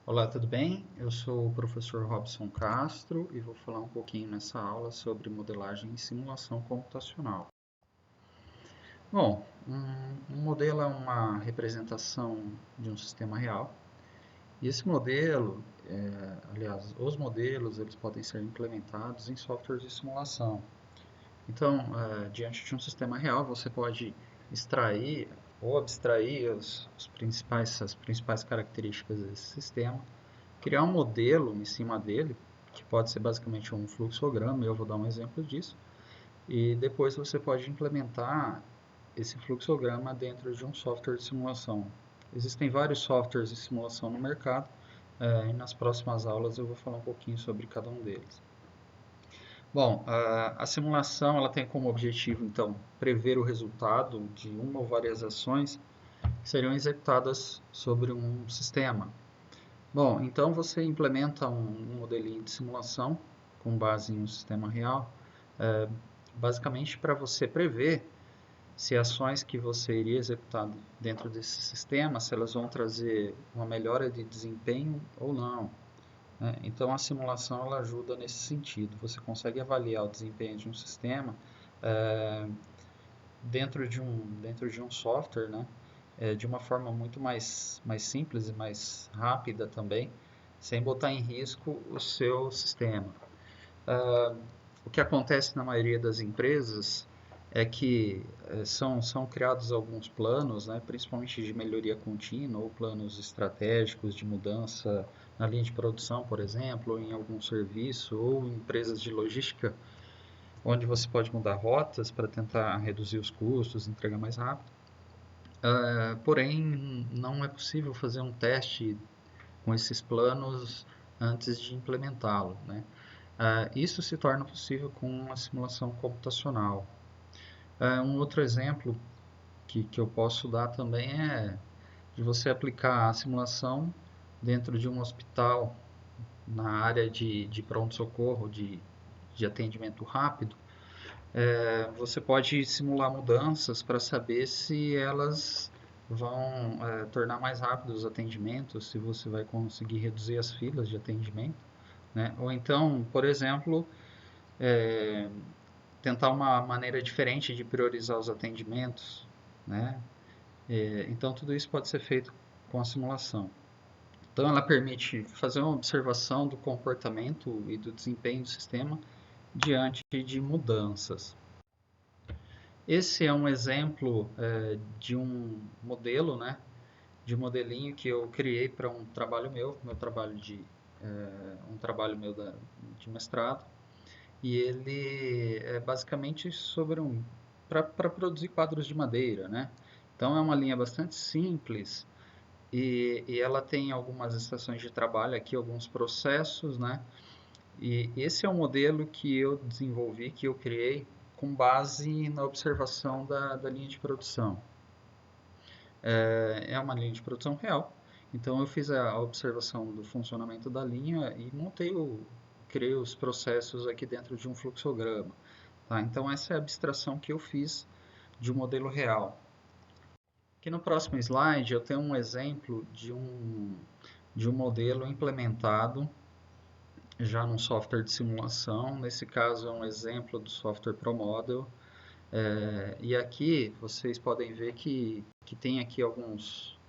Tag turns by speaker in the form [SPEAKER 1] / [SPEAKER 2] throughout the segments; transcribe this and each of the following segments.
[SPEAKER 1] Olá, tudo bem? Eu sou o professor Robson Castro e vou falar um pouquinho nessa aula sobre modelagem e simulação computacional. Bom, um modelo é uma representação de um sistema real e esse modelo, aliás, os modelos, eles podem ser implementados em softwares de simulação. Então, diante de um sistema real, você pode extrair ou abstrair as principais características desse sistema, criar um modelo em cima dele, que pode ser basicamente um fluxograma, eu vou dar um exemplo disso, e depois você pode implementar esse fluxograma dentro de um software de simulação. Existem vários softwares de simulação no mercado, e nas próximas aulas eu vou falar um pouquinho sobre cada um deles. Bom, a simulação ela tem como objetivo, então, prever o resultado de uma ou várias ações que seriam executadas sobre um sistema. Bom, então você implementa um modelinho de simulação com base em um sistema real, eh, basicamente para você prever se ações que você iria executar dentro desse sistema, se elas vão trazer uma melhora de desempenho ou não, né? Então a simulação ela ajuda nesse sentido. Você consegue avaliar o desempenho de um sistema eh, dentro de um software, né? De uma forma muito mais simples e mais rápida também, sem botar em risco o seu sistema. Ah, o que acontece na maioria das empresas é que são criados alguns planos, né, principalmente de melhoria contínua ou planos estratégicos de mudança na linha de produção, por exemplo, ou em algum serviço, ou em empresas de logística, onde você pode mudar rotas para tentar reduzir os custos, entregar mais rápido. Porém, não é possível fazer um teste com esses planos antes de implementá-lo, né? Isso se torna possível com a simulação computacional. Um outro exemplo que eu posso dar também é de você aplicar a simulação dentro de um hospital na área de pronto-socorro, de atendimento rápido. Você pode simular mudanças para saber se elas vão tornar mais rápidos os atendimentos, se você vai conseguir reduzir as filas de atendimento, né? Ou então, por exemplo, é, tentar uma maneira diferente de priorizar os atendimentos, né? Então, tudo isso pode ser feito com a simulação. Então, ela permite fazer uma observação do comportamento e do desempenho do sistema diante de mudanças. Esse é um exemplo de um modelo, né, de um modelinho que eu criei para um trabalho meu trabalho um trabalho meu de mestrado, e ele é basicamente para produzir quadros de madeira, né? Então é uma linha bastante simples e ela tem algumas estações de trabalho aqui, alguns processos, né? E esse é um modelo que eu desenvolvi, que eu criei com base na observação da linha de produção. É uma linha de produção real, então eu fiz a observação do funcionamento da linha e criei os processos aqui dentro de um fluxograma. Tá? Então essa é a abstração que eu fiz de um modelo real. Aqui no próximo slide eu tenho um exemplo de um modelo implementado já num software de simulação. Nesse caso é um exemplo do software ProModel. E aqui vocês podem ver que tem aqui alguns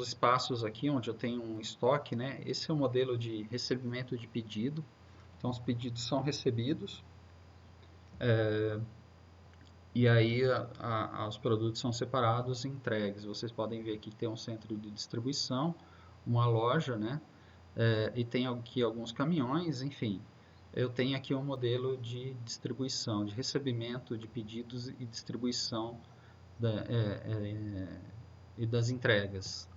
[SPEAKER 1] espaços aqui onde eu tenho um estoque, né? Esse é o modelo de recebimento de pedido. Então os pedidos são recebidos e aí os produtos são separados e entregues. Vocês podem ver aqui que tem um centro de distribuição, uma loja, né? E tem aqui alguns caminhões, enfim. Eu tenho aqui um modelo de distribuição, de recebimento de pedidos e distribuição e das entregas.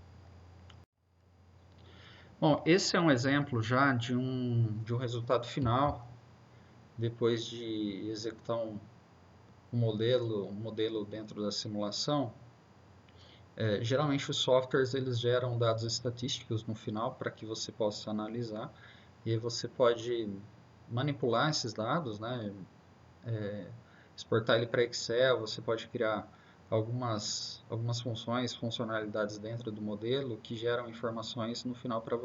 [SPEAKER 1] Bom, esse é um exemplo já de um resultado final, depois de executar um modelo dentro da simulação. Geralmente os softwares eles geram dados estatísticos no final para que você possa analisar e aí você pode manipular esses dados, né? Exportar ele para Excel, você pode criar algumas funções, funcionalidades dentro do modelo que geram informações no final para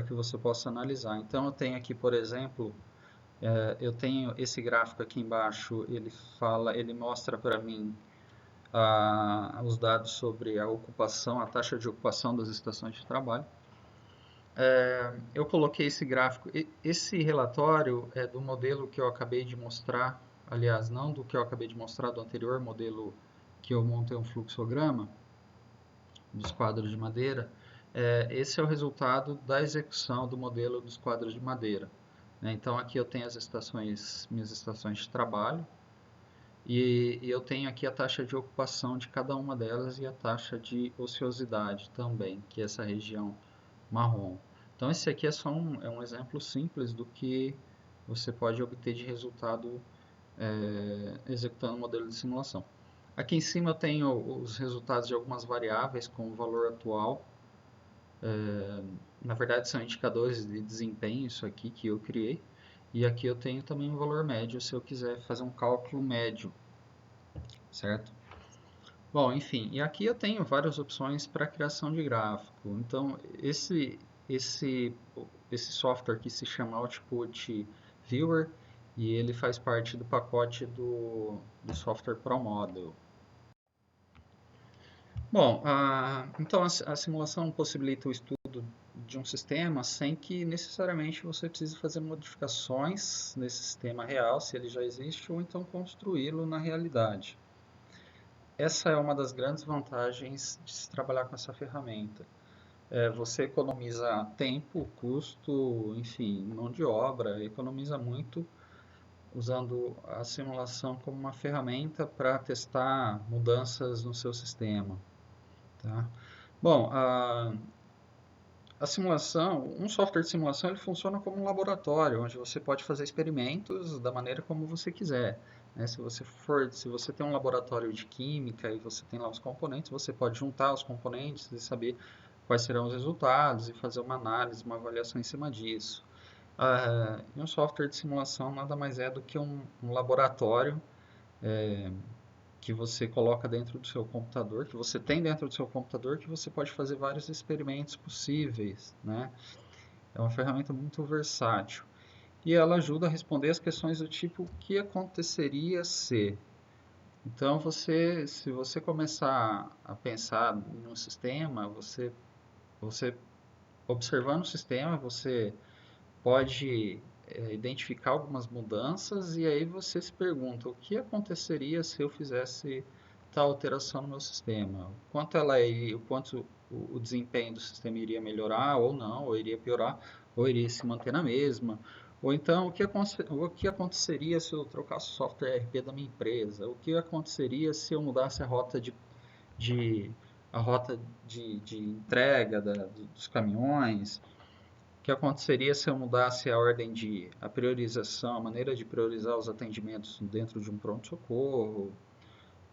[SPEAKER 1] que você possa analisar. Então, eu tenho aqui, por exemplo, eu tenho esse gráfico aqui embaixo, ele mostra para mim os dados sobre a ocupação, a taxa de ocupação das estações de trabalho. Eu coloquei esse gráfico, esse relatório é do modelo que eu acabei de mostrar, aliás, não do que eu acabei de mostrar, do anterior modelo que eu montei um fluxograma dos quadros de madeira. Esse é o resultado da execução do modelo dos quadros de madeira. Então aqui eu tenho minhas estações de trabalho, e eu tenho aqui a taxa de ocupação de cada uma delas e a taxa de ociosidade também, que é essa região marrom. Então esse aqui é só um exemplo simples do que você pode obter de resultado executando o modelo de simulação. Aqui em cima eu tenho os resultados de algumas variáveis com o valor atual. Na verdade são indicadores de desempenho, isso aqui que eu criei. E aqui eu tenho também um valor médio, se eu quiser fazer um cálculo médio, certo? Bom, enfim, e aqui eu tenho várias opções para criação de gráfico. Então, esse software aqui se chama Output Viewer e ele faz parte do pacote do software ProModel. Bom, então a simulação possibilita o estudo de um sistema sem que necessariamente você precise fazer modificações nesse sistema real, se ele já existe, ou então construí-lo na realidade. Essa é uma das grandes vantagens de se trabalhar com essa ferramenta. Você economiza tempo, custo, enfim, mão de obra, economiza muito usando a simulação como uma ferramenta para testar mudanças no seu sistema. Tá? Bom, a simulação, um software de simulação, ele funciona como um laboratório, onde você pode fazer experimentos da maneira como você quiser. Né? Se você tem um laboratório de química e você tem lá os componentes, você pode juntar os componentes e saber quais serão os resultados e fazer uma análise, uma avaliação em cima disso. E um software de simulação nada mais é do que um laboratório que você coloca dentro do seu computador, que você tem dentro do seu computador, que você pode fazer vários experimentos possíveis, né? É uma ferramenta muito versátil. E ela ajuda a responder as questões do tipo, o que aconteceria se? Então, se você começar a pensar em um sistema, você observando o sistema, você pode identificar algumas mudanças e aí você se pergunta, o que aconteceria se eu fizesse tal alteração no meu sistema? O quanto o desempenho do sistema iria melhorar ou não, ou iria piorar, ou iria se manter na mesma? Ou então, o que aconteceria se eu trocasse o software ERP da minha empresa? O que aconteceria se eu mudasse de, a rota de entrega dos caminhões? O que aconteceria se eu mudasse a priorização, a maneira de priorizar os atendimentos dentro de um pronto-socorro?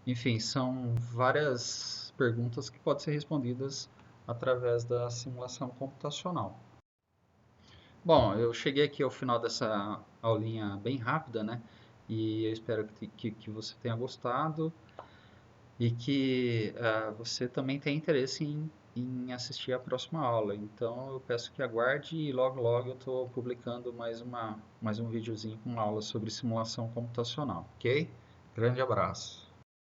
[SPEAKER 1] Enfim, são várias perguntas que podem ser respondidas através da simulação computacional. Bom, eu cheguei aqui ao final dessa aulinha bem rápida, né? E eu espero que você tenha gostado e que você também tenha interesse em assistir a próxima aula. Então eu peço que aguarde e logo logo eu estou publicando mais um videozinho com aula sobre simulação computacional, ok? Grande abraço!